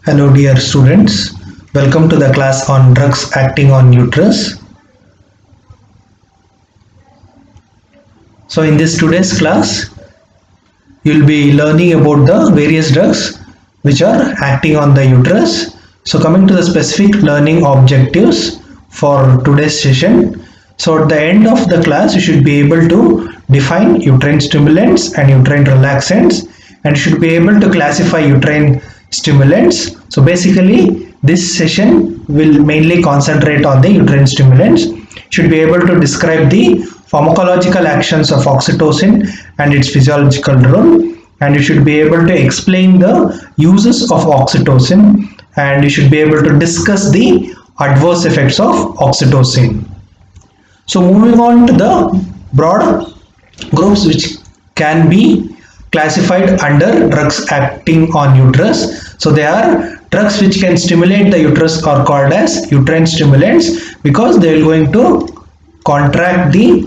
Hello dear students, welcome to the class on drugs acting on uterus. So in this today's class, you will be learning about the various drugs which are acting on the uterus. So coming to the specific learning objectives for today's session. So at the end of the class, you should be able to define uterine stimulants and uterine relaxants, and you should be able to classify uterine stimulants. So basically this session will mainly concentrate on the uterine stimulants. Should be able to describe the pharmacological actions of oxytocin and its physiological role, and you should be able to explain the uses of oxytocin, and you should be able to discuss the adverse effects of oxytocin. So moving on to the broad groups which can be classified under drugs acting on uterus. So they are drugs which can stimulate the uterus are called as uterine stimulants because they are going to contract the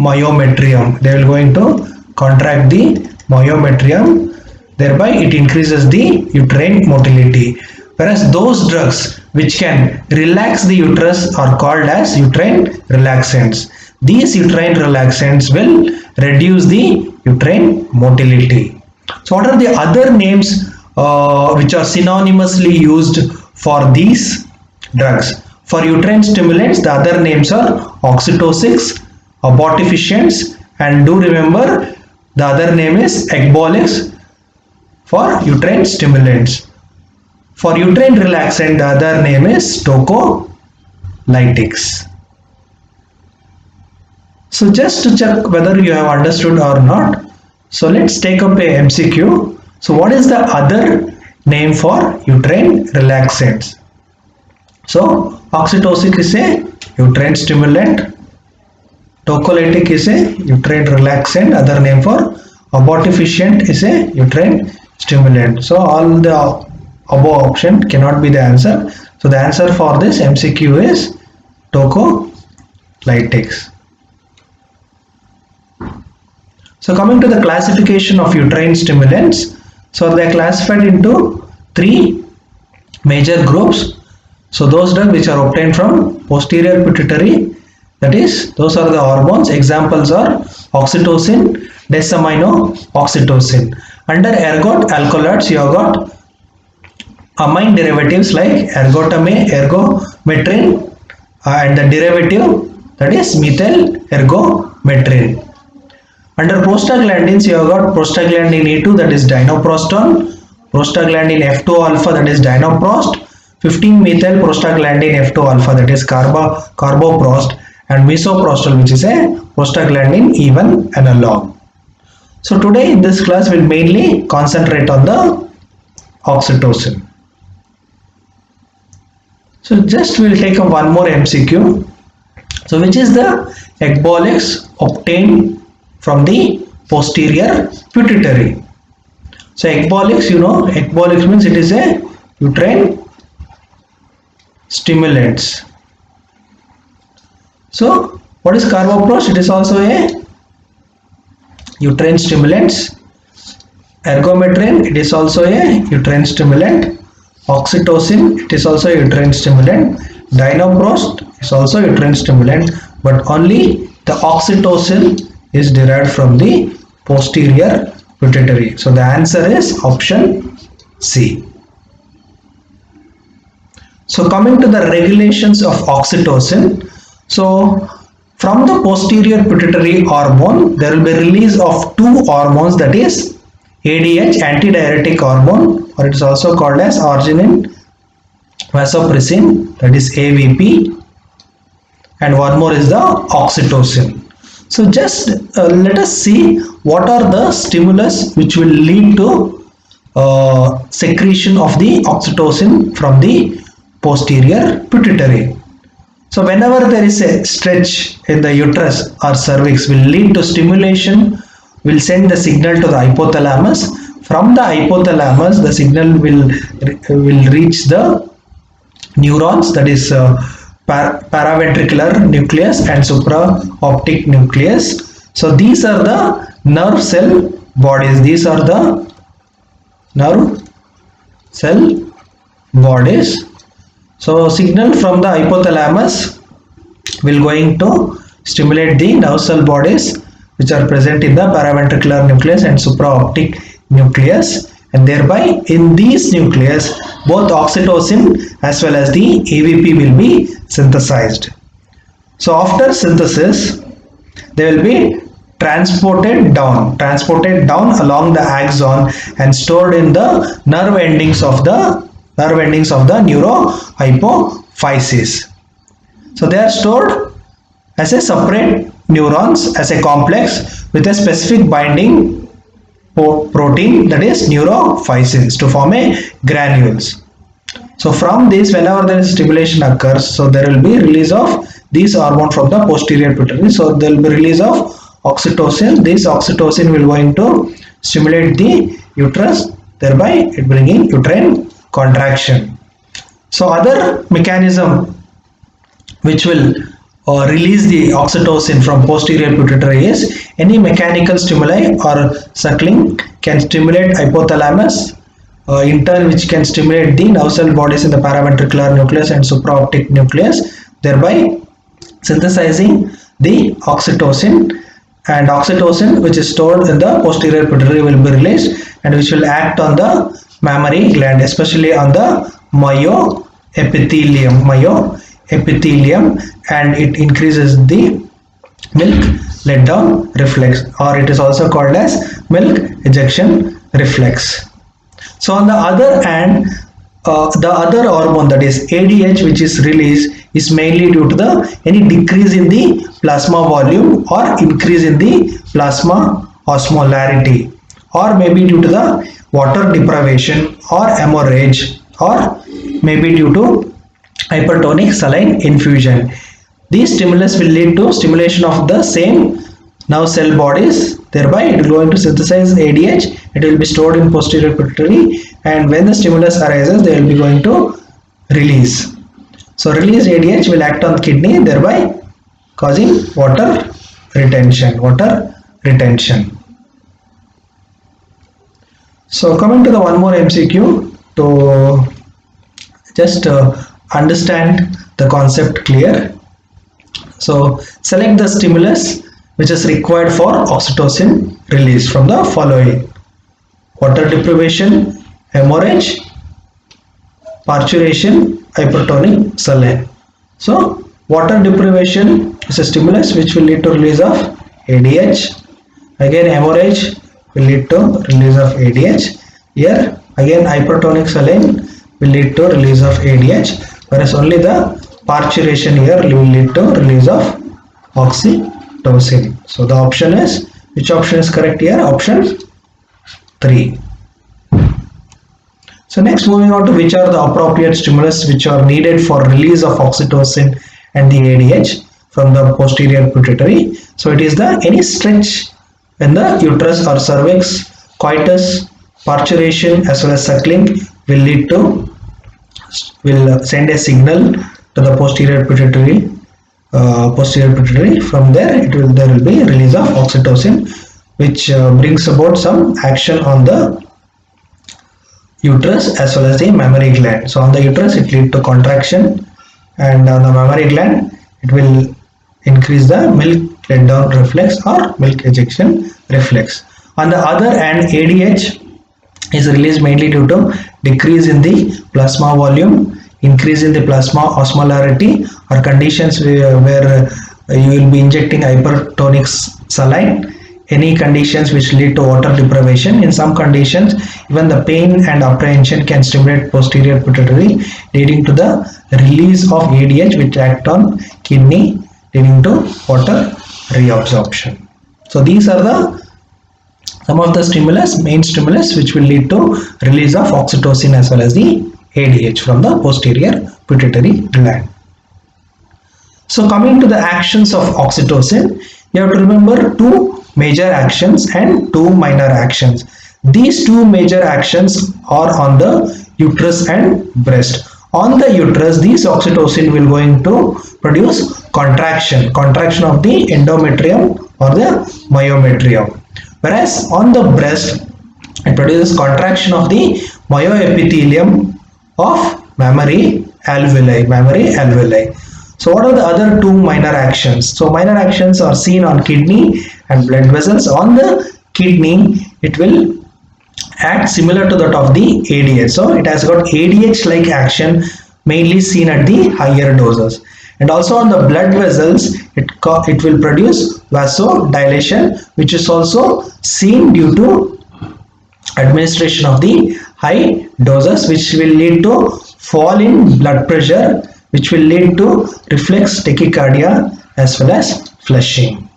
myometrium. They are going to contract the myometrium, thereby it increases the uterine motility. Whereas those drugs which can relax the uterus are called as uterine relaxants. These uterine relaxants will reduce the uterine motility. So what are the other names which are synonymously used for these drugs? For uterine stimulants, the other names are oxytocics, abortifacients, and do remember the other name is ecbolics for uterine stimulants. For uterine relaxant, the other name is tocolytics. So just to check whether you have understood or not, so let's take up a MCQ. So what is the other name for uterine relaxants? So oxytocic is a uterine stimulant, tocolytic is a uterine relaxant, other name for abortifacient is a uterine stimulant. So all the above option cannot be the answer. So the answer for this MCQ is tocolytics. So coming to the classification of uterine stimulants, so they are classified into three major groups. So those drugs which are obtained from posterior pituitary, that is, those are the hormones. Examples are oxytocin, desamino-oxytocin. Under ergot alkaloids, you have got amine derivatives like ergotamine, ergometrin, and the derivative, that is methyl ergometrin. Under prostaglandins, you have got prostaglandin E2, that is dinoprostone, prostaglandin F2 alpha, that is dinoprost, 15-methyl prostaglandin F2 alpha, that is carboprost, and misoprostol, which is a prostaglandin E1 analog. So today in this class we'll mainly concentrate on the oxytocin. So just we'll take up one more MCQ. So which is the ecbolics obtained from the posterior pituitary? So ecbolics, you know, ecbolics means it is a uterine stimulants. So what is carboprost? It is also a uterine stimulants. Ergometrin, it is also a uterine stimulant. Oxytocin, it is also a uterine stimulant. Dinoprost is also a uterine stimulant, but only the oxytocin is derived from the posterior pituitary. So the answer is option C. So coming to the regulations of oxytocin, so from the posterior pituitary hormone, there will be release of two hormones, that is ADH, antidiuretic hormone, or it is also called as arginine vasopressin, that is AVP, and one more is the oxytocin. So just let us see what are the stimulus which will lead to secretion of the oxytocin from the posterior pituitary. So whenever there is a stretch in the uterus or cervix, will lead to stimulation, will send the signal to the hypothalamus. From the hypothalamus, the signal will reach the neurons, that is paraventricular nucleus and supraoptic nucleus. So these are the nerve cell bodies. These are the nerve cell bodies. So signal from the hypothalamus will going to stimulate the nerve cell bodies which are present in the paraventricular nucleus and supraoptic nucleus, and thereby in these nucleus both oxytocin as well as the AVP will be synthesized. So after synthesis they will be transported down along the axon and stored in the nerve endings of the neurohypophysis. So they are stored as a separate neurons as a complex with a specific binding protein, that is neurophysin, to form a granules. So from this, whenever there is stimulation occurs, so there will be release of these hormone from the posterior pituitary. So there will be release of oxytocin. This oxytocin will going to stimulate the uterus, thereby it bringing uterine contraction. So other mechanism which will release the oxytocin from posterior pituitary is any mechanical stimuli or suckling can stimulate hypothalamus, in turn which can stimulate the nerve cell bodies in the paraventricular nucleus and supraoptic nucleus, thereby synthesizing the oxytocin, and oxytocin which is stored in the posterior pituitary will be released and which will act on the mammary gland, especially on the myoepithelium, and it increases the milk let down reflex, or it is also called as milk ejection reflex. So on the other hand, the other hormone, that is ADH, which is released is mainly due to the any decrease in the plasma volume or increase in the plasma osmolarity, or maybe due to the water deprivation or hemorrhage, or maybe due to hypertonic saline infusion. These stimulus will lead to stimulation of the same nerve cell bodies, thereby it will going to synthesize ADH. It will be stored in posterior pituitary, and when the stimulus arises they will be going to release. So released ADH will act on kidney, thereby causing water retention. So coming to the one more MCQ to just understand the concept clear. So select the stimulus which is required for oxytocin release from the following: water deprivation, hemorrhage, parturition, hypertonic saline. So water deprivation is a stimulus which will lead to release of ADH. Again hemorrhage will lead to release of ADH. Here again hypertonic saline will lead to release of ADH, whereas only the parturition here will lead to release of oxytocin. So the option is, which option is correct here? Option 3. So next, moving on to which are the appropriate stimulus which are needed for release of oxytocin and the ADH from the posterior pituitary. So it is the any stretch when the uterus or cervix, coitus, parturition as well as suckling will send a signal to the posterior pituitary. From there there will be release of oxytocin, which brings about some action on the uterus as well as the mammary gland. So on the uterus it leads to contraction, and on the mammary gland it will increase the milk let down reflex or milk ejection reflex. On the other hand, ADH is released mainly due to decrease in the plasma volume, increase in the plasma osmolarity, or conditions where you will be injecting hypertonic saline, any conditions which lead to water deprivation. In some conditions even the pain and apprehension can stimulate posterior pituitary, leading to the release of ADH which act on kidney, leading to water reabsorption. So these are some of the main stimulus which will lead to release of oxytocin as well as the ADH from the posterior pituitary gland. So coming to the actions of oxytocin, you have to remember 2 major actions and 2 minor actions. These 2 major actions are on the uterus and breast. On the uterus, these oxytocin will going to produce contraction of the endometrium or the myometrium, whereas on the breast it produces contraction of the myoepithelium of mammary alveoli. So what are the other two minor actions? So minor actions are seen on kidney and blood vessels. On the kidney, it will act similar to that of the ADH. So it has got ADH like action, mainly seen at the higher doses. And also on the blood vessels, it will produce vasodilation, which is also seen due to administration of the high doses, which will lead to fall in blood pressure, which will lead to reflex tachycardia as well as flushing.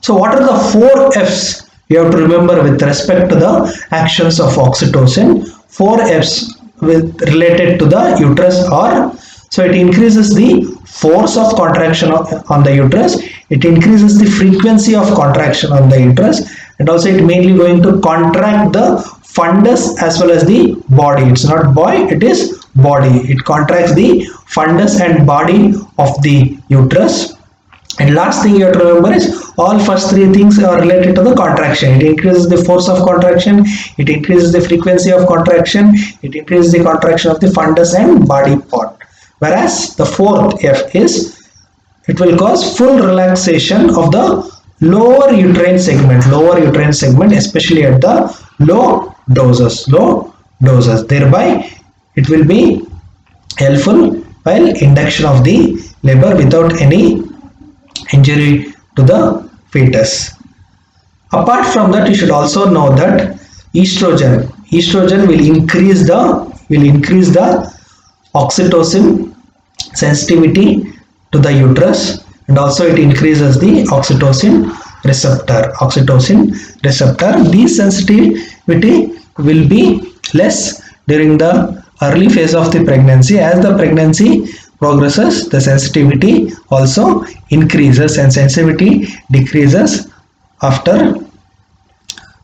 So what are the 4 F's you have to remember with respect to the actions of oxytocin? 4 F's related to the uterus are, so it increases the force of contraction on the uterus, it increases the frequency of contraction on the uterus, and also it mainly going to contract the fundus as well as the body. It's not boy, it is body. It contracts the fundus and body of the uterus. And last thing you have to remember is all first 3 things are related to the contraction. It increases the force of contraction, it increases the frequency of contraction, it increases the contraction of the fundus and body part. Whereas the 4th F is, it will cause full relaxation of the lower uterine segment, especially at the low doses. Thereby it will be helpful while induction of the labor without any injury to the fetus. Apart from that, you should also know that estrogen will increase the oxytocin sensitivity to the uterus, and also it increases the oxytocin receptor. This sensitivity will be less during the early phase of the pregnancy. As the pregnancy progresses, the sensitivity also increases and sensitivity decreases after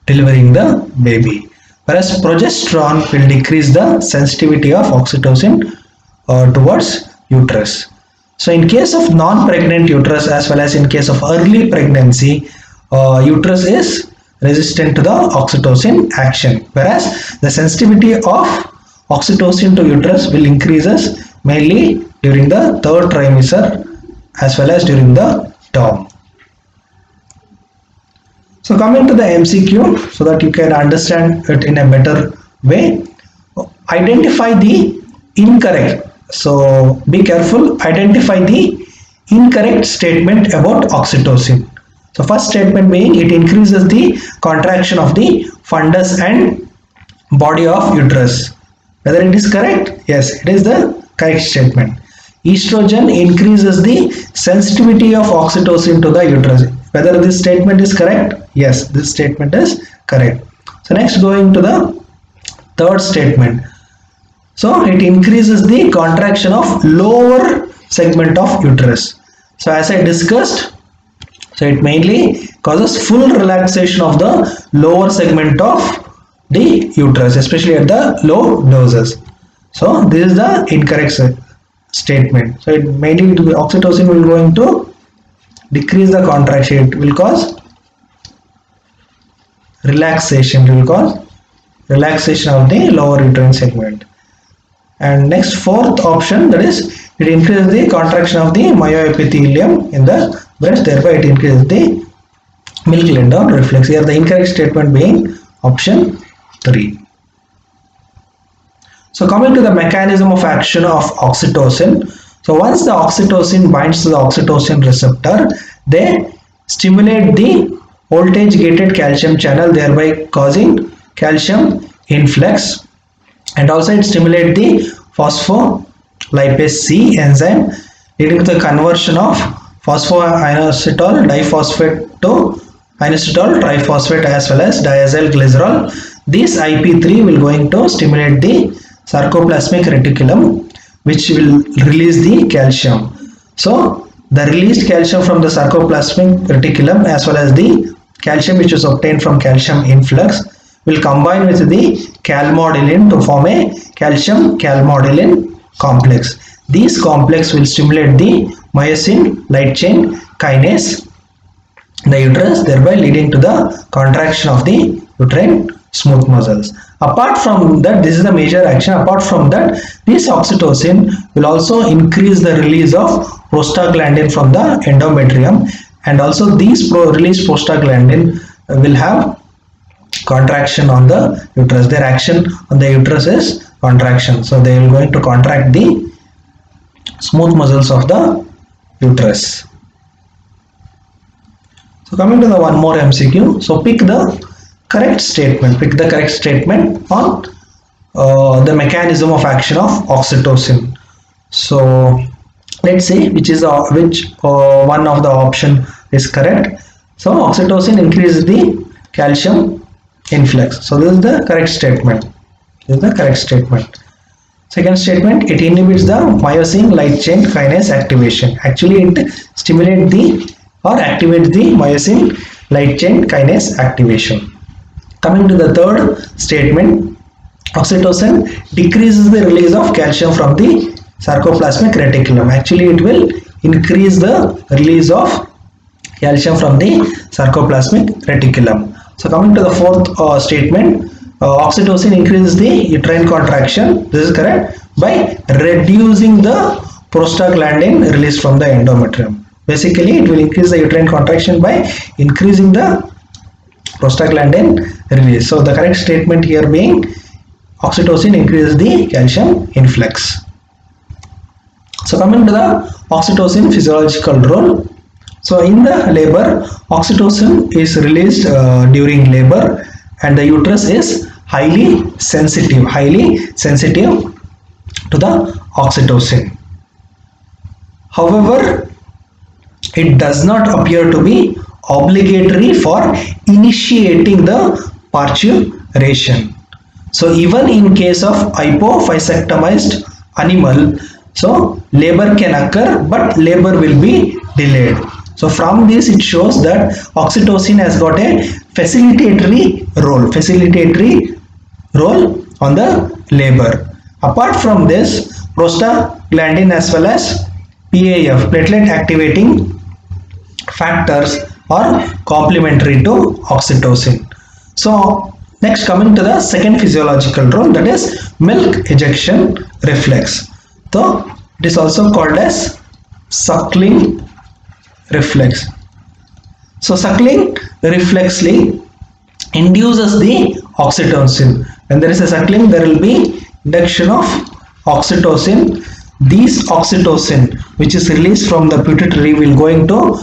delivering the baby. Whereas progesterone will decrease the sensitivity of oxytocin towards uterus. So in case of non-pregnant uterus as well as in case of early pregnancy, uterus is resistant to the oxytocin action, whereas the sensitivity of oxytocin to uterus will increases mainly during the 3rd trimester as well as during the term. So coming to the MCQ, so that you can understand it in a better way, identify the incorrect. So be careful, identify the incorrect statement about oxytocin. So first statement being, it increases the contraction of the fundus and body of uterus. Whether it is correct? Yes, it is the correct statement. Estrogen increases the sensitivity of oxytocin to the uterus. Whether this statement is correct? Yes, this statement is correct. So next, going to the 3rd statement. So it increases the contraction of lower segment of uterus. So as I discussed, so it mainly causes full relaxation of the lower segment of the uterus, especially at the low doses. So this is the incorrect statement. So it mainly oxytocin will going to decrease the contraction. It will cause relaxation. It will cause relaxation of the lower uterine segment. And next, 4th option, that is, it increases the contraction of the myoepithelium in the breast, thereby it increases the milk let down reflex. Here the incorrect statement being option 3. So coming to the mechanism of action of oxytocin. So once the oxytocin binds to the oxytocin receptor, they stimulate the voltage gated calcium channel, thereby causing calcium influx. And also it stimulates the phospholipase C enzyme, leading to the conversion of phosphoinositol diphosphate to inositol triphosphate as well as diazyl glycerol. This IP3 will going to stimulate the sarcoplasmic reticulum, which will release the calcium. So the released calcium from the sarcoplasmic reticulum as well as the calcium which is obtained from calcium influx will combine with the calmodulin to form a calcium calmodulin complex. These complex will stimulate the myosin light chain kinase in the uterus, thereby leading to the contraction of the uterine smooth muscles. Apart from that, this is the major action. Apart from that, this oxytocin will also increase the release of prostaglandin from the endometrium, and also these released prostaglandin will have contraction on the uterus. Their action on the uterus is contraction, so they are going to contract the smooth muscles of the uterus. So coming to the one more MCQ, so pick the correct statement. Pick the correct statement on the mechanism of action of oxytocin. So let's see which one of the option is correct. So oxytocin increases the calcium influx. So this is the correct statement. This is the correct statement. Second statement, it inhibits the myosin light chain kinase activation. Actually, it stimulates the or activates the myosin light chain kinase activation. Coming to the third statement, oxytocin decreases the release of calcium from the sarcoplasmic reticulum. Actually, it will increase the release of calcium from the sarcoplasmic reticulum. So coming to the fourth statement, oxytocin increases the uterine contraction. This is correct, by reducing the prostaglandin released from the endometrium. Basically, it will increase the uterine contraction by increasing the prostaglandin release. So the correct statement here being oxytocin increases the calcium influx. So coming to the oxytocin physiological role. So in the labor, oxytocin is released during labor, and the uterus is highly sensitive to the oxytocin. However, it does not appear to be obligatory for initiating the parturition. So even in case of hypophyseectomized animal, so labor can occur, but labor will be delayed. So from this it shows that oxytocin has got a facilitatory role on the labor. Apart from this, prostaglandin as well as PAF, platelet activating factors, are complementary to oxytocin. So next, coming to the second physiological role, that is milk ejection reflex. So it is also called as suckling reflex. So suckling reflexly induces the oxytocin. When there is a suckling, there will be induction of oxytocin. This oxytocin which is released from the pituitary will going to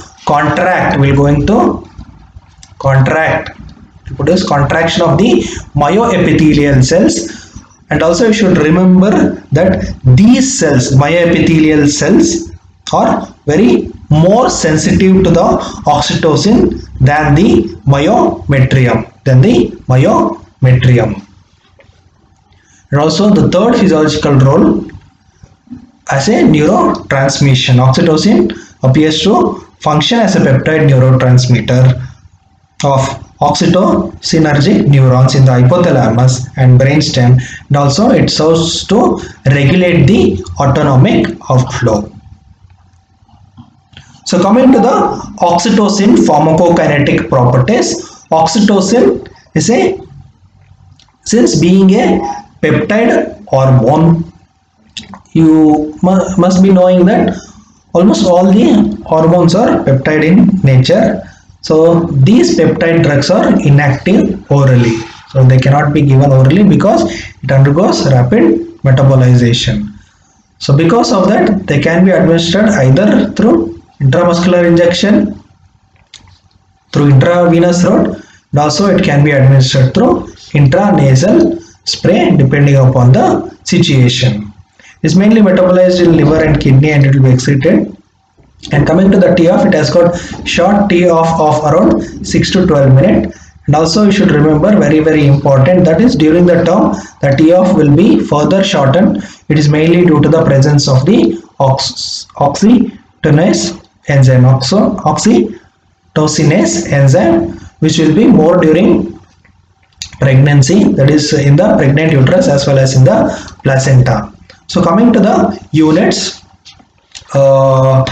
produce contraction of the myoepithelial cells. And also you should remember that these cells, myoepithelial cells, are very more sensitive to the oxytocin than the myometrium. And also the third physiological role, as a neurotransmission, oxytocin appears to function as a peptide neurotransmitter of oxytocinergic neurons in the hypothalamus and brainstem, and also it serves to regulate the autonomic outflow. So coming to the oxytocin pharmacokinetic properties, oxytocin is since being a peptide hormone, you must be knowing that almost all the hormones are peptide in nature. So these peptide drugs are inactive orally. So they cannot be given orally because it undergoes rapid metabolization. So because of that, they can be administered either through intramuscular injection, through intravenous route, and also it can be administered through intranasal spray depending upon the situation. It is mainly metabolized in liver and kidney, and it will be excreted. And coming to the T-off, it has got short T-off of around 6 to 12 minutes. And also you should remember, very important, that is during the term the T-off will be further shortened. It is mainly due to the presence of the oxytocin enzyme, oxytocinase enzyme, which will be more during pregnancy, that is in the pregnant uterus as well as in the placenta. So coming to the units, how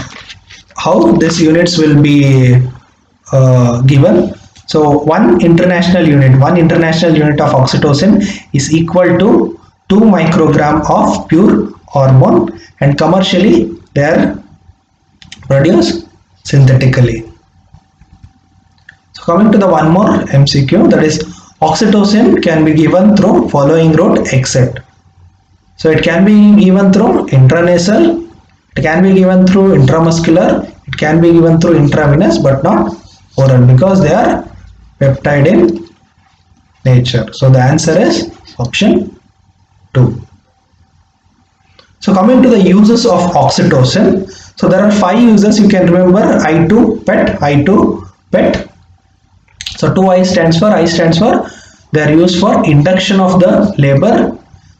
these units will be given. So one international unit of oxytocin is equal to 2 microgram of pure hormone, and commercially they are produced synthetically. So coming to the one more MCQ, that is oxytocin can be given through following route except. So it can be given through intranasal, it can be given through intramuscular, it can be given through intravenous, but not oral, because they are peptide in nature. So the answer is option 2. So coming to the uses of oxytocin, so there are 5 uses you can remember. I2 PET. So 2I stands for they are used for induction of the labor.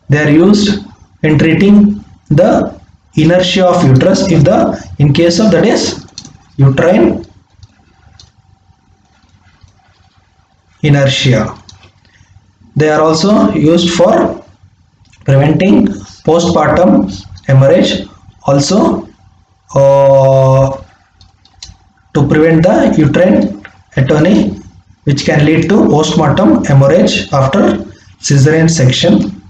They are used in treating the inertia of uterus in case of, that is, uterine inertia. They are also used for preventing postpartum hemorrhage, also to prevent the uterine atony, which can lead to postmortem hemorrhage after cesarean section.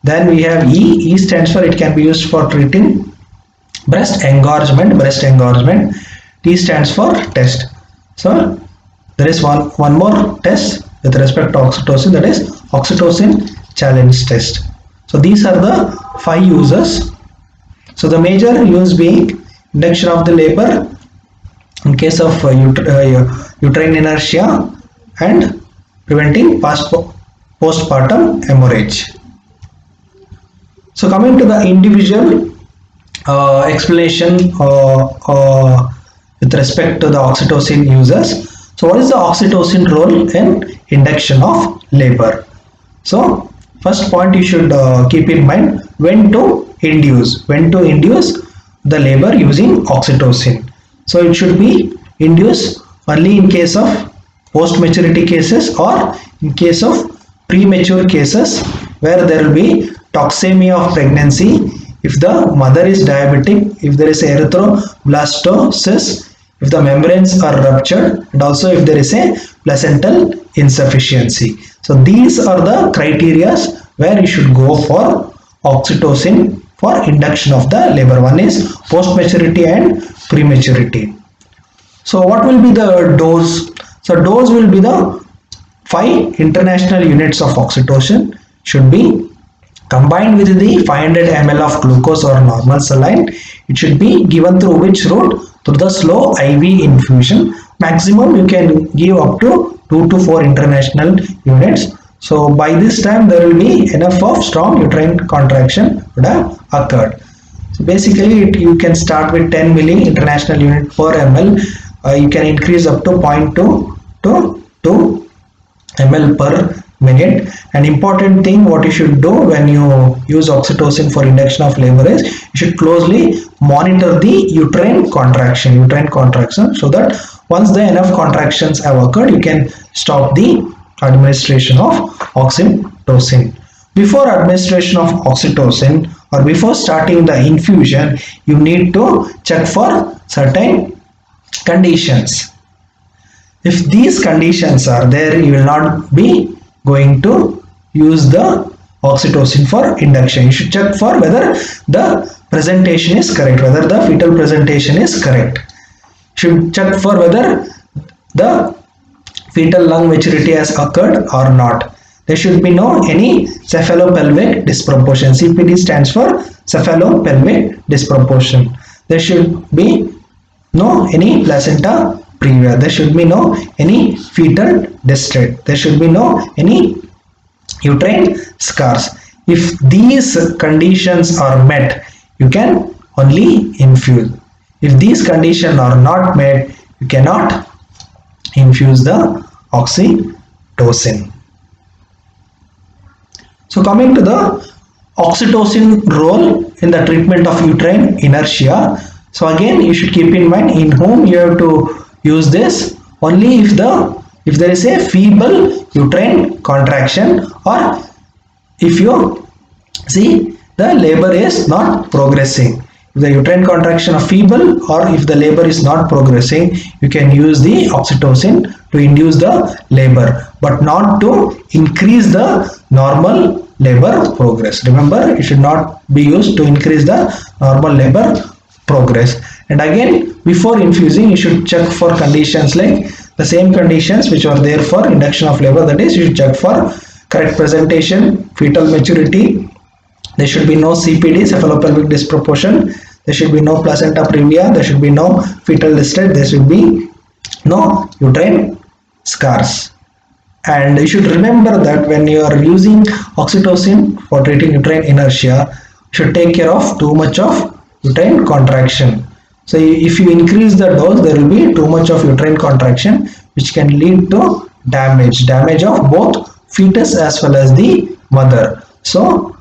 Then we have E stands for, it can be used for treating breast engorgement. T stands for test. So there is one more test with respect to oxytocin, that is oxytocin challenge test. So these are the 5 uses. So the major use being induction of the labor in case of uterine inertia and preventing postpartum hemorrhage. So coming to the individual explanation with respect to the oxytocin uses. So what is the oxytocin role in induction of labor? So first point you should keep in mind, when to induce the labor using oxytocin. So it should be induced only in case of post maturity cases or in case of premature cases where there will be toxemia of pregnancy, if the mother is diabetic, if there is erythroblastosis, if the membranes are ruptured, and also if there is a placental insufficiency. So these are the criteria where you should go for oxytocin for induction of the labor. One is post maturity and prematurity. So what will be the dose? So dose will be the 5 international units of oxytocin should be combined with the 500 ml of glucose or normal saline. It should be given through which route? Through the slow IV infusion. Maximum you can give up to 2 to 4 international units. So by this time there will be enough of strong uterine contraction would have occurred. So basically you can start with 10 milli international unit per ml. You can increase up to 0.2 to 2 ml per minute. An important thing what you should do when you use oxytocin for induction of labor is you should closely monitor the uterine contraction so that once the enough contractions have occurred, you can stop the administration of oxytocin. Before administration of oxytocin or before starting the infusion, you need to check for certain conditions. If these conditions are there, you will not be going to use the oxytocin for induction. You should check for whether the presentation is correct, whether the fetal presentation is correct. You should check for whether the fetal lung maturity has occurred or not. There should be no any cephalopelvic disproportion. CPD stands for cephalopelvic disproportion. There should be no any placenta previa. There should be no any fetal distress. There should be no any uterine scars. If these conditions are met, you can only infuse. If these conditions are not met, you cannot infuse the oxytocin. So coming to the oxytocin role in the treatment of uterine inertia. So again you should keep in mind in whom you have to use this only if there is a feeble uterine contraction or if you see the labor is not progressing. If the uterine contraction are feeble or if the labor is not progressing, you can use the oxytocin to induce the labor, but not to increase the normal labor progress. Remember, it should not be used to increase the normal labor progress. And again, before infusing, you should check for conditions like the same conditions which are there for induction of labor. That is, you should check for correct presentation, fetal maturity. There should be no CPD, cephalopelvic disproportion. There should be no placenta previa. There should be no fetal distress. There should be no uterine scars. And you should remember that when you are using oxytocin for treating uterine inertia, you should take care of too much of uterine contraction. So if you increase the dose, there will be too much of uterine contraction, which can lead to damage of both fetus as well as the mother. So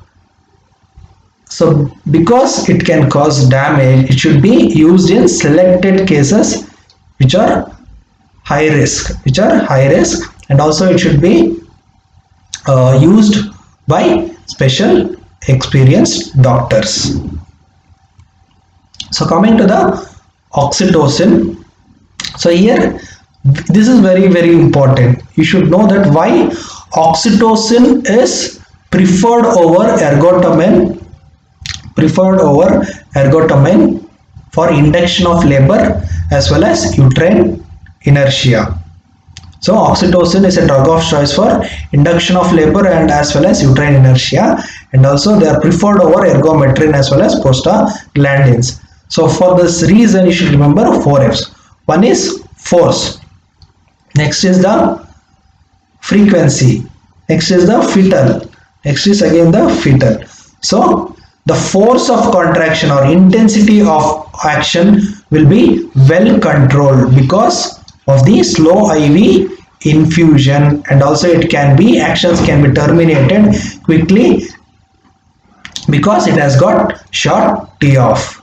because it can cause damage, it should be used in selected cases which are high risk, and also it should be used by special experienced doctors. So coming to the oxytocin, so here this is very important. You should know that why oxytocin is preferred over ergotamine for induction of labor as well as uterine inertia. So oxytocin is a drug of choice for induction of labor and as well as uterine inertia, and also they are preferred over ergometrin as well as prostaglandins. So for this reason, you should remember 4 F's. One is force, next is the frequency, next is the fetal, next is again the fetal. So the force of contraction or intensity of action will be well controlled because of the slow IV infusion, and also actions can be terminated quickly because it has got short T-off.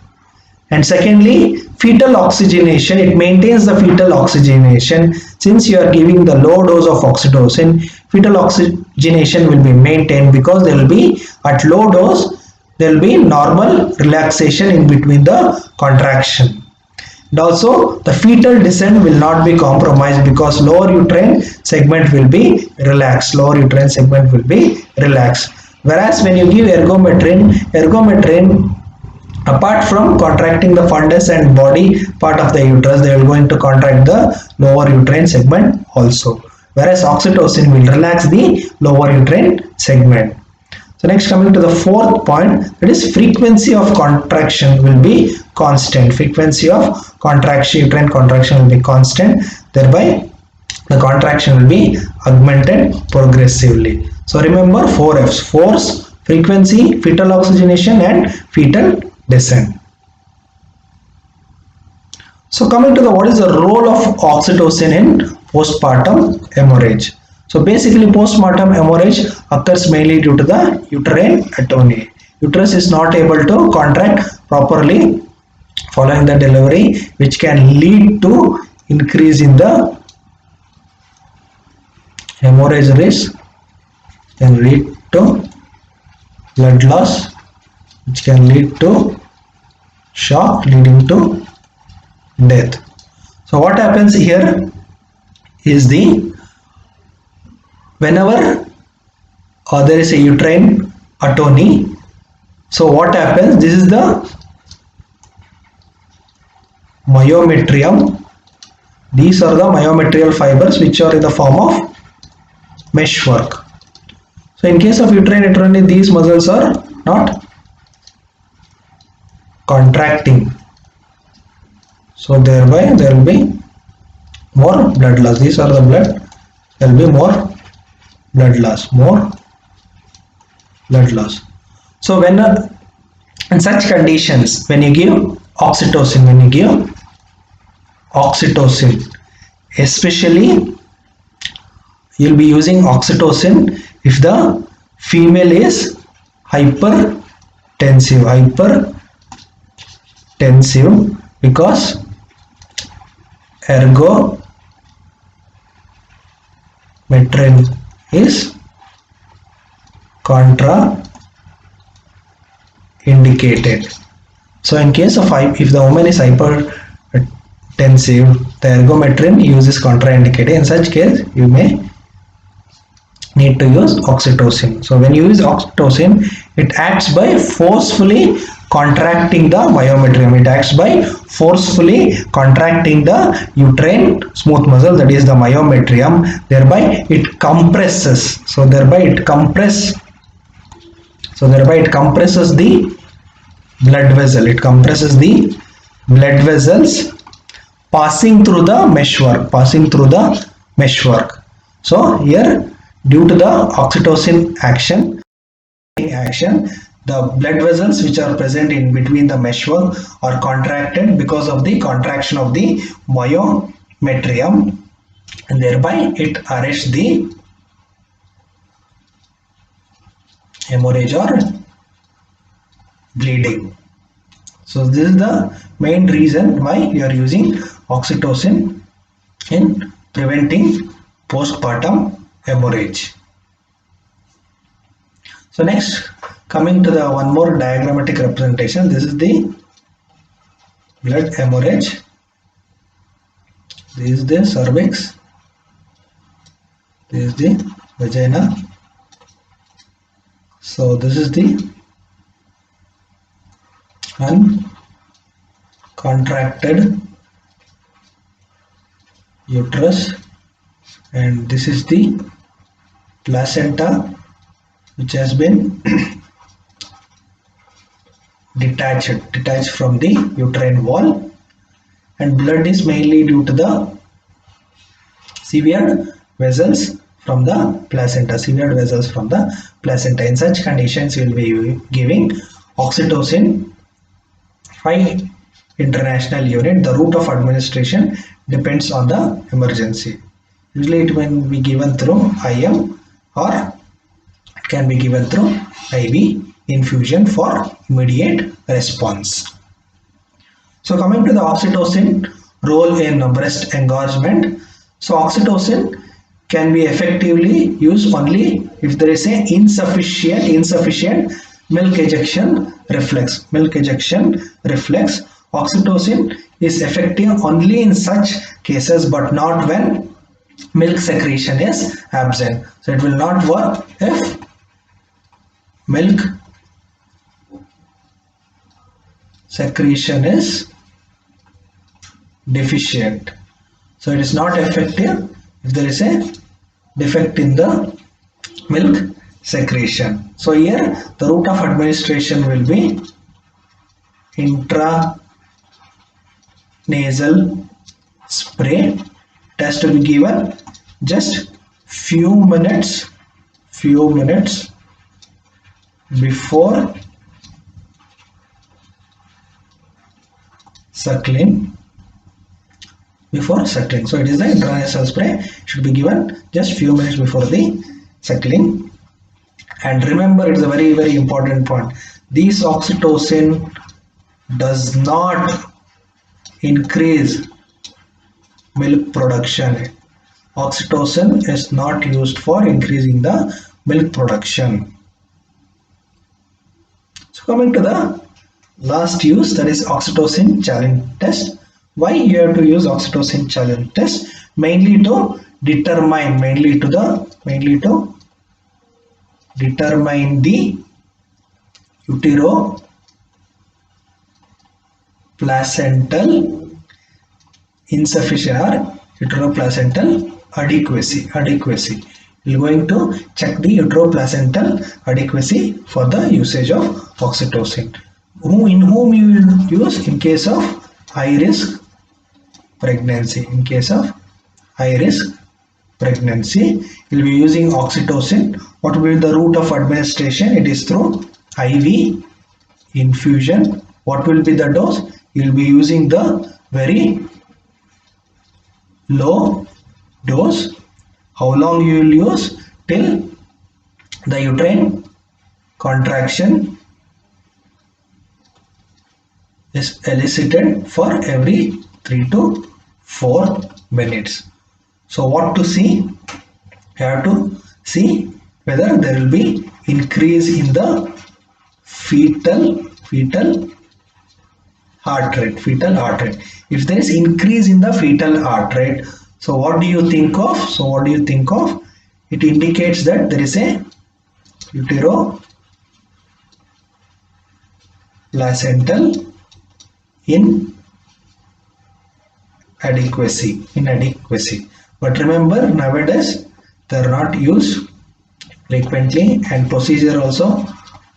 And secondly, fetal oxygenation, it maintains the fetal oxygenation. Since you are giving the low dose of oxytocin, fetal oxygenation will be maintained because there will be at low dose, there will be normal relaxation in between the contraction. And also the fetal descent will not be compromised because lower uterine segment will be relaxed. Whereas when you give ergometrin, apart from contracting the fundus and body part of the uterus, they are going to contract the lower uterine segment also. Whereas oxytocin will relax the lower uterine segment. So next, coming to the fourth point, that is frequency of contraction will be constant. Frequency of contraction, uterine contraction will be constant. Thereby, the contraction will be augmented progressively. So remember 4 F's: force, frequency, fetal oxygenation, and fetal descent. So coming to the what is the role of oxytocin in postpartum hemorrhage. So basically postpartum hemorrhage occurs mainly due to the uterine atony. Uterus is not able to contract properly following the delivery, which can lead to increase in the hemorrhage risk, can lead to blood loss, which can lead to shock leading to death. So what happens here is whenever there is a uterine atony, so what happens, this is the myometrium. These are the myometrial fibers which are in the form of meshwork. So in case of uterine atony, these muscles are not contracting, so thereby there will be more blood loss. These are the blood, there will be more blood loss. So when in such conditions, when you give oxytocin, especially you'll be using oxytocin if the female is hypertensive, because ergometrin is contraindicated. So in case of if the woman is hypertensive, tensive. The ergometrin uses contraindicated. In such case, you may need to use oxytocin. So when you use oxytocin, it acts by forcefully contracting the myometrium. It acts by forcefully contracting the uterine smooth muscle, that is the myometrium. Thereby it compresses. So thereby it compresses the blood vessel. It compresses the blood vessels passing through the meshwork. So here, due to the oxytocin action, the blood vessels which are present in between the meshwork are contracted because of the contraction of the myometrium, and thereby it arrests the hemorrhage or bleeding. So this is the main reason why you are using oxytocin in preventing postpartum hemorrhage. So next, coming to the one more diagrammatic representation, this is the blood hemorrhage. This is the cervix. This is the vagina. So this is the uncontracted uterus, and this is the placenta which has been detached from the uterine wall, and blood is mainly due to the severed vessels from the placenta. In such conditions, we will be giving oxytocin 5 international unit. The route of administration depends on the emergency. Usually it will be given through IM, or it can be given through IV infusion for immediate response. So coming to the oxytocin role in breast engorgement. So oxytocin can be effectively used only if there is a insufficient milk ejection reflex. Oxytocin is effective only in such cases, but not when milk secretion is absent. So it will not work if milk secretion is deficient. So it is not effective if there is a defect in the milk secretion. So here the route of administration will be intranasal spray. It has to be given just few minutes before suckling. So it is the intranasal spray, should be given just few minutes before the suckling. And remember, it is a very, very important point. This oxytocin does not increase milk production. Oxytocin is not used for increasing the milk production. So coming to the last use, that is oxytocin challenge test. Why you have to use oxytocin challenge test? Mainly to determine the uteroplacental insufficient or uteroplacental adequacy. We are going to check the uteroplacental adequacy for the usage of oxytocin. In whom you will use? In case of high risk pregnancy. You will be using oxytocin. What will be the route of administration? It is through IV infusion. What will be the dose? You will be using the very low dose. How long you will use? Till the uterine contraction is elicited for every 3 to 4 minutes. So what to see? You have to see whether there will be increase in the fetal heart rate, fetal heart rate. If there is increase in the fetal heart rate, so what do you think of? So what do you think of? It indicates that there is a uteroplacental inadequacy. But remember, nowadays they are not used frequently, and procedure also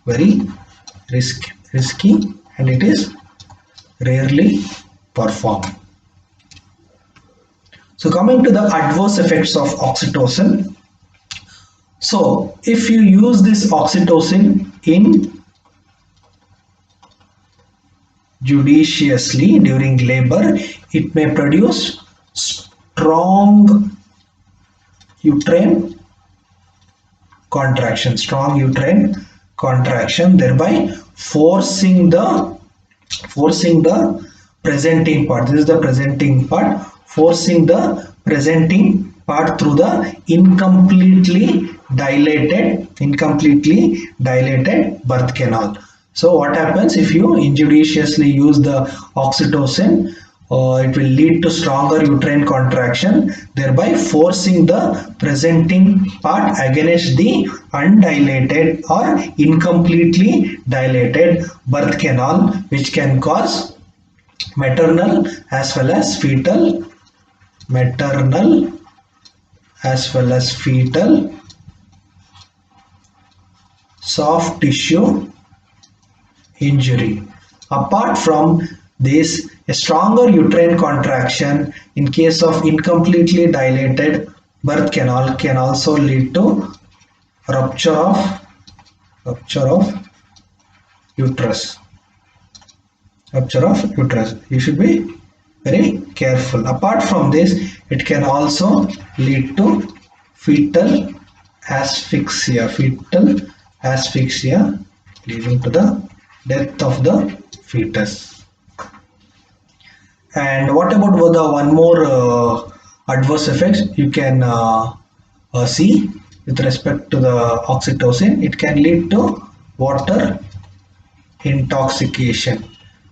very risky, and it is rarely performed. So coming to the adverse effects of oxytocin. So if you use this oxytocin judiciously during labor, it may produce strong uterine contraction, thereby forcing the presenting part. This is the presenting part, forcing the presenting part through the incompletely dilated birth canal. So what happens if you injudiciously use the oxytocin? It will lead to stronger uterine contraction, thereby forcing the presenting part against the undilated or incompletely dilated birth canal, which can cause maternal as well as fetal soft tissue injury. Apart from this, a stronger uterine contraction in case of incompletely dilated birth canal can also lead to rupture of uterus. You should be very careful. Apart from this, it can also lead to fetal asphyxia, leading to the death of the fetus. And what about the one more adverse effects you can see with respect to the oxytocin? It can lead to water intoxication.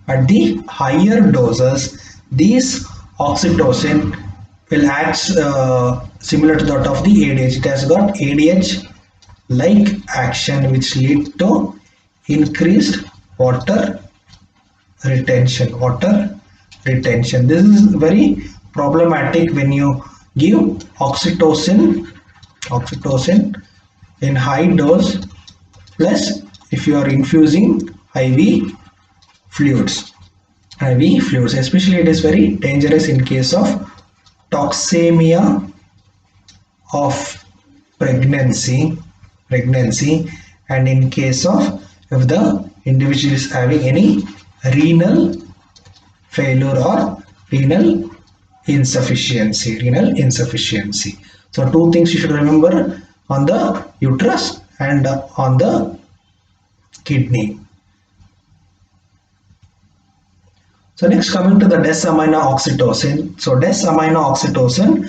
At the higher doses, these oxytocin will act similar to that of the ADH. It has got ADH-like action, which lead to increased water retention. This is very problematic when you give oxytocin in high dose, plus if you are infusing IV fluids. Especially it is very dangerous in case of toxemia of pregnancy, and in case of if the individual is having any renal failure or renal insufficiency. So two things you should remember on the uterus and on the kidney. So next, coming to the des-amino-oxytocin. So des-amino-oxytocin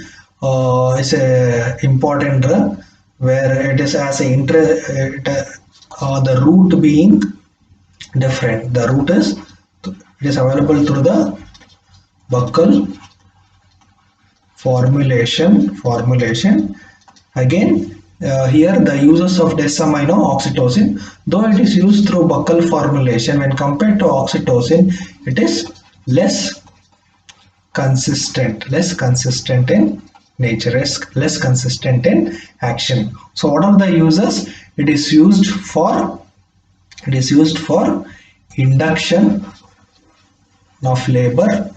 is a important drug where it is as a the route being different. The route is available through the buccal formulation. Again, here the uses of des-amino-oxytocin, though it is used through buccal formulation, when compared to oxytocin, it is less consistent in nature, less consistent in action. So what are the uses? It is used for induction of labor.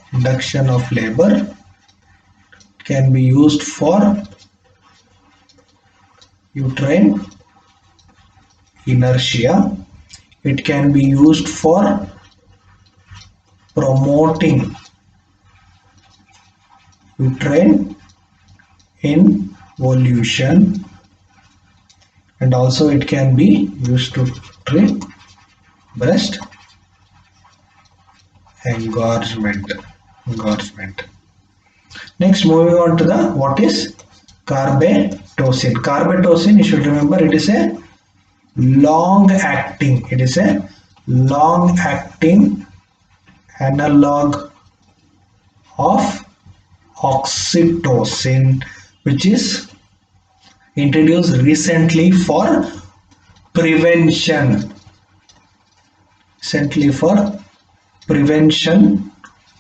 Can be used for uterine inertia. It can be used for promoting uterine involution, and also it can be used to treat breast engorgement. Next, moving on to the what is carbetocin. Carbetocin, you should remember, it is a long acting analog of oxytocin, which is introduced recently for prevention. Recently for prevention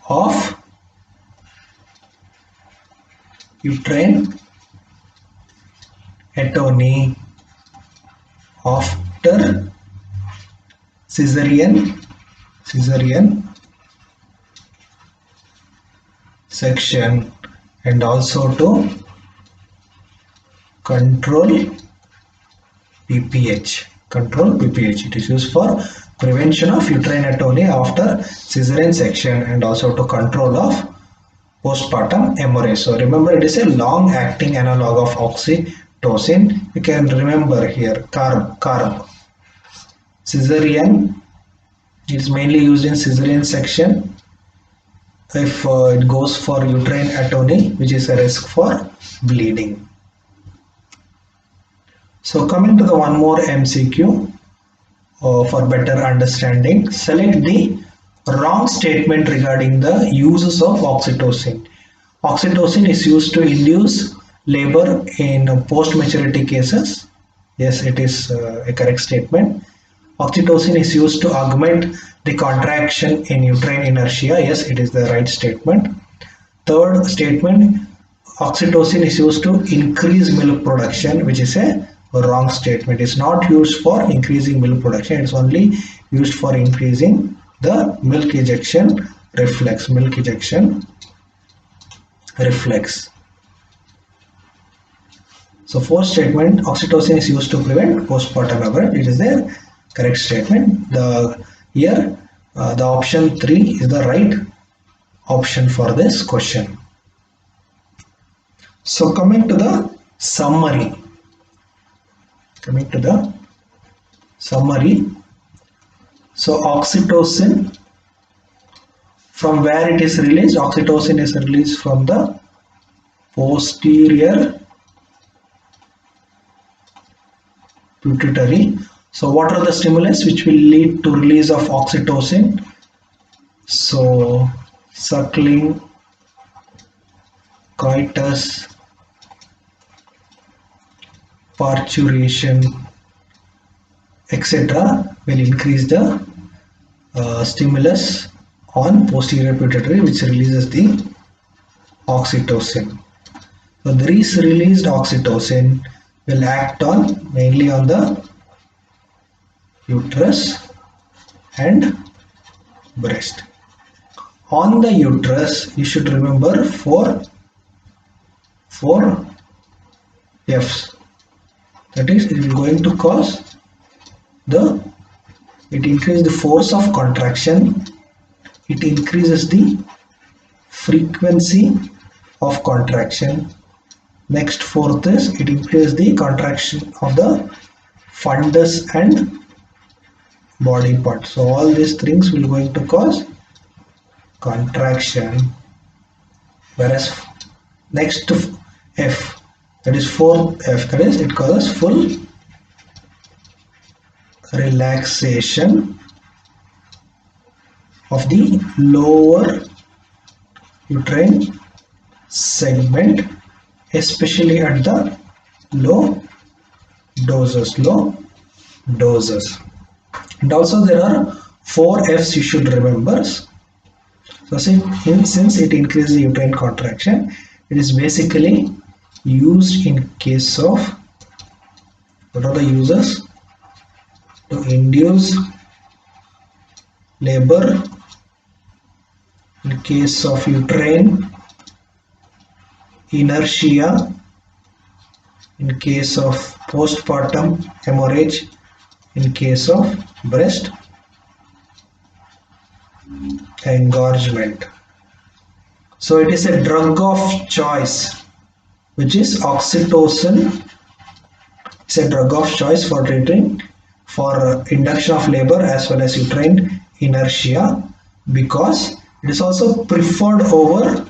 of uterine atony after cesarean section, and also to control PPH. It is used for prevention of uterine atony after cesarean section and also to control of postpartum hemorrhage. So remember, it is a long acting analog of oxytocin. You can remember here carb. Cesarean is mainly used in cesarean section if it goes for uterine atony, which is a risk for bleeding. So coming to the one more MCQ for better understanding, select the wrong statement regarding the uses of oxytocin. Oxytocin is used to induce labor in post-maturity cases. Yes, it is a correct statement. Oxytocin is used to augment the contraction in uterine inertia. Yes, it is the right statement. Third statement, oxytocin is used to increase milk production, which is a wrong statement. It's not used for increasing milk production. It's only used for increasing the milk ejection reflex. So fourth statement, oxytocin is used to prevent postpartum hemorrhage. It is the correct statement. The option 3 is the right option for this question. So coming to the summary. So oxytocin, from where it is released? Oxytocin is released from the posterior pituitary. So what are the stimulus which will lead to release of oxytocin? So suckling, coitus, parturition, etc. will increase the stimulus on posterior pituitary, which releases the oxytocin. So this released oxytocin will act on mainly on the uterus and breast. On the uterus, you should remember four F's. That is, it is going to cause it increases the force of contraction, it increases the frequency of contraction. Next, fourth is it increases the contraction of the fundus and body part. So all these things will going to cause contraction, whereas next F, that is fourth F, that is it causes full relaxation of the lower uterine segment, especially at the low doses. And also there are 4 F's you should remember. So since it increases the uterine contraction, it is basically used in case of, what are the uses? To induce labor in case of uterine inertia, in case of postpartum hemorrhage, in case of breast engorgement. So it is a drug of choice, which is oxytocin. It's a drug of choice for treating for induction of labor as well as uterine inertia, because it is also preferred over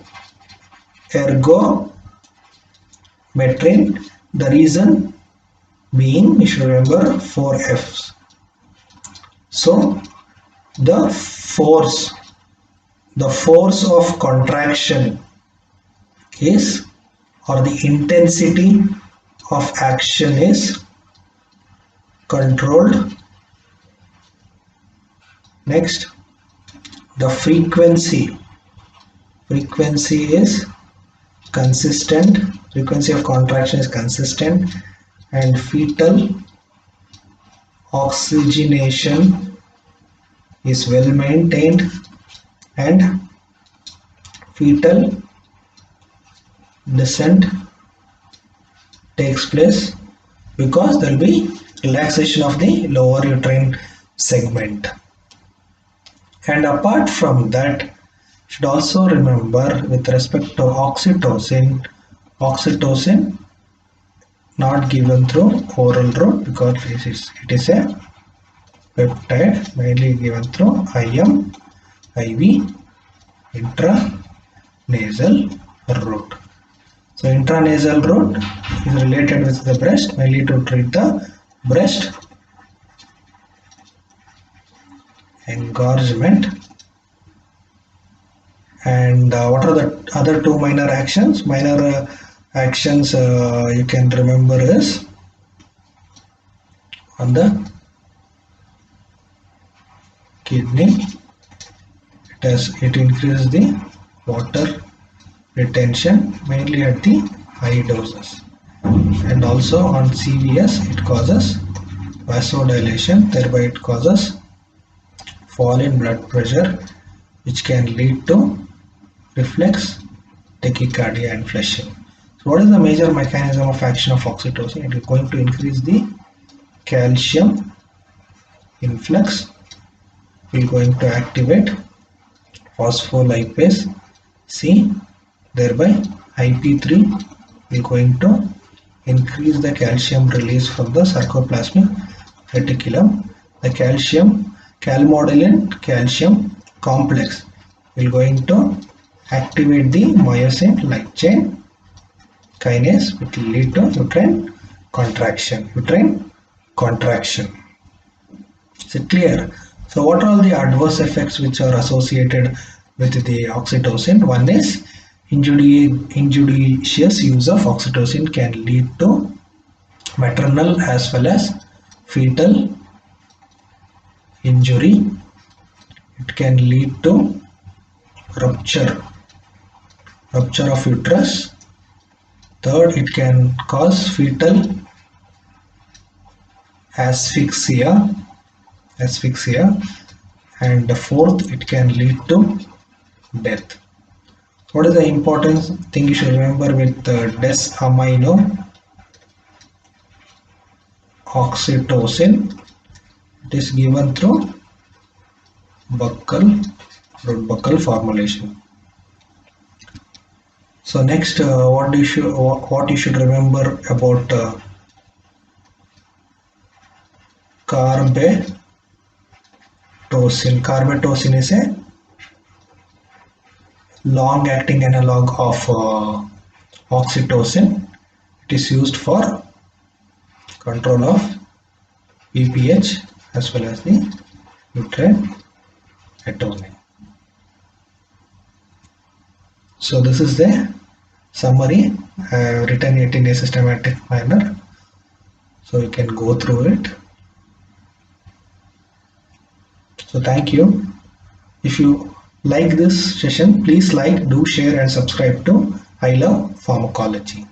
ergometrin. The reason being, you should remember 4 F's. So the force the force of contraction is, or the intensity of action is controlled. Next, the frequency is consistent, frequency of contraction is consistent, and fetal oxygenation is well maintained, and fetal descent takes place because there will be relaxation of the lower uterine segment. And apart from that, should also remember with respect to oxytocin not given through oral route because it is a peptide mainly given through IM, IV, intranasal route. So intranasal route is related with the breast, mainly to treat the breast engorgement. And what are the other two minor actions? Minor actions you can remember is on the kidney, it increases the water retention mainly at the high doses, and also on CVS it causes vasodilation, thereby it causes fall in blood pressure which can lead to reflex tachycardia and flushing. So what is the major mechanism of action of oxytocin? It is going to increase the calcium influx, we are going to activate phospholipase C, thereby IP3 we are going to increase the calcium release from the sarcoplasmic reticulum. The calmodulin calcium complex will going to activate the myosin light chain kinase, which will lead to uterine contraction. Is it clear? So what are the adverse effects which are associated with the oxytocin? One is injudicious use of oxytocin can lead to maternal as well as fetal injury. It can lead to rupture of uterus. Third, it can cause fetal asphyxia, and the fourth, it can lead to death. What is the important thing you should remember with desamino oxytocin? It is given through buccal formulation. So next, what you should remember about carbetocin. Carbetocin is a long-acting analog of oxytocin. It is used for control of BPH as well as the uterine atony. So this is the summary written it in a systematic manner, so you can go through it. So thank you. If you like this session, please like, do share and subscribe to I Love Pharmacology.